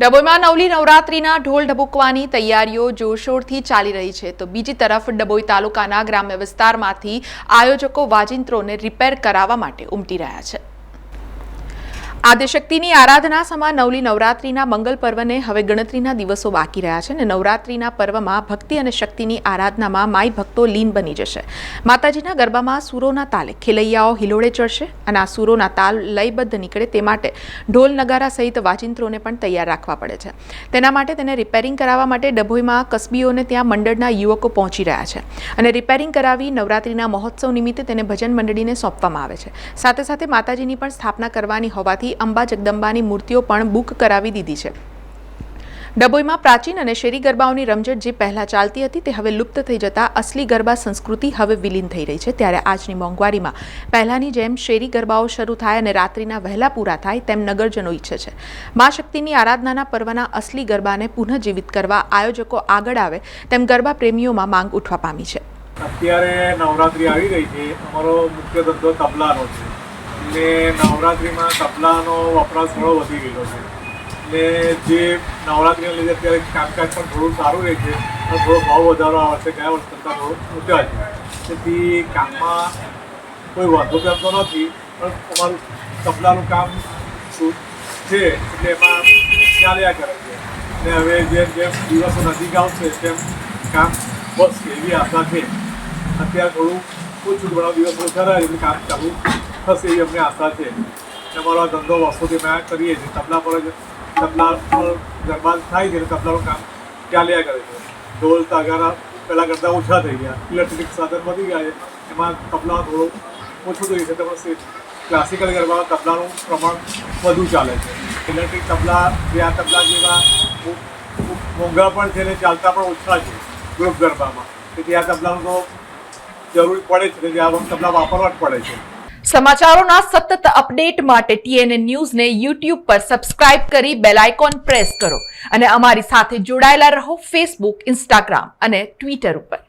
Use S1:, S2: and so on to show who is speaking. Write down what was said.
S1: ડભોઈમાં નવલી નવરાત્રીના ઢોલ ઢબુકવાની તૈયારીઓ જોરશોરથી ચાલી રહી છે તો બીજી તરફ ડભોઈ તાલુકાના ગ્રામ્ય વિસ્તારમાંથી આયોજકો વાજિંત્રોને રિપેર કરાવવા માટે ઉમટી રહ્યા છે। આદ્યશક્તિની આરાધના સમા નવલી નવરાત્રીના મંગલ પર્વને હવે ગણતરીના દિવસો બાકી રહ્યા છે અને નવરાત્રીના પર્વમાં ભક્તિ અને શક્તિની આરાધનામાં માઈ ભક્તો લીન બની જશે। માતાજીના ગરબામાં સૂરોના તાલે ખેલૈયાઓ હિલોળે ચડશે અને આ સૂરોના તાલ લયબદ્ધ નીકળે તે માટે ઢોલ નગારા સહિત વાજિંત્રોને પણ તૈયાર રાખવા પડે છે। તેના માટે તેને રિપેરિંગ કરાવવા માટે ડભોઈમાં કસબીઓને ત્યાં મંડળના યુવકો પહોંચી રહ્યા છે અને રિપેરિંગ કરાવી નવરાત્રીના મહોત્સવ નિમિત્તે તેને ભજન મંડળીને સોંપવામાં આવે છે। સાથે સાથે માતાજીની પણ સ્થાપના કરવાની હોવાથી અંબા જગદંબાની મૂર્તિઓ પણ બુક કરાવી દીધી છે। ડભોઈમાં પ્રાચીન અને શેરી ગરબાઓની રમઝટ જે પહેલા ચાલતી હતી તે હવે લુપ્ત થઈ જતા અસલી ગરબા સંસ્કૃતિ હવે વિલીન થઈ રહી છે। ત્યારે આજની મોંઘવારીમાં પહેલાની જેમ શેરી ગરબાઓ શરૂ થાય અને રાત્રિના વહેલા પૂરા થાય તેમ નગરજનો ઈચ્છે છે। મા શક્તિની આરાધનાના પર્વના અસલી ગરબાને પુનઃજીવિત કરવા આયોજકો આગળ આવે તેમ ગરબા પ્રેમીઓમાં માંગ ઉઠવા પામી છે।
S2: અત્યારે નવરાત્રી આવી ગઈ છે। અમારો મુખ્ય ધંધો તબલાનો છે ને નવરાત્રીમાં તબલાનો વપરાશ ઘણો વધી ગયેલો છે ને જે નવરાત્રીના લીધે અત્યારે કામકાજ પણ થોડું સારું રહે છે અને થોડો ભાવ વધારો આ વર્ષે ગયા વર્ષ કરતાં થોડો ઊંચા છે તેથી કામમાં કોઈ વાંધો કરતો નથી પણ અમારું તબલાનું કામ શું છે એટલે એમાં ચાલ્યા કરે છે ને હવે જેમ જેમ દિવસો નજીક આવશે તેમ કામ બસ એવી આશા છે। અત્યારે થોડું ઓછું ઘણા દિવસ ઓછા રહ્યા એટલે કામ ચાલુ થશે એવી અમને આશા છે। અમારો આ ધંધો વર્ષોથી અમે કરીએ છીએ તબલા પર ગરબા થાય છે એટલે તબલાનું કામ ચાલ્યા કરે છે। ઢોલ તાગારા પહેલાં કરતાં ઓછા થઈ ગયા, ઇલેક્ટ્રિક સાધન વધી ગયા છે એમાં તબલા થોડું ઓછું થઈ છે તો ક્લાસિકલ ગરબામાં તબલાનું પ્રમાણ વધુ ચાલે છે। ઇલેક્ટ્રિક તબલા જે આ તબલા જેવા મોંઘા પણ છે ને ચાલતા પણ ઓછા છે ગ્રુપ ગરબામાં તેથી આ તબલાનું તો જરૂર પડે છે કે આ તબલા વાપરવા જ પડે છે।
S1: સમાચારોના સતત અપડેટ માટે TNN ન્યૂઝને YouTube પર સબસ્ક્રાઇબ કરી બેલ આઇકોન પ્રેસ કરો અને અમારી સાથે જોડાયેલા રહો Facebook, Instagram અને Twitter ઉપર।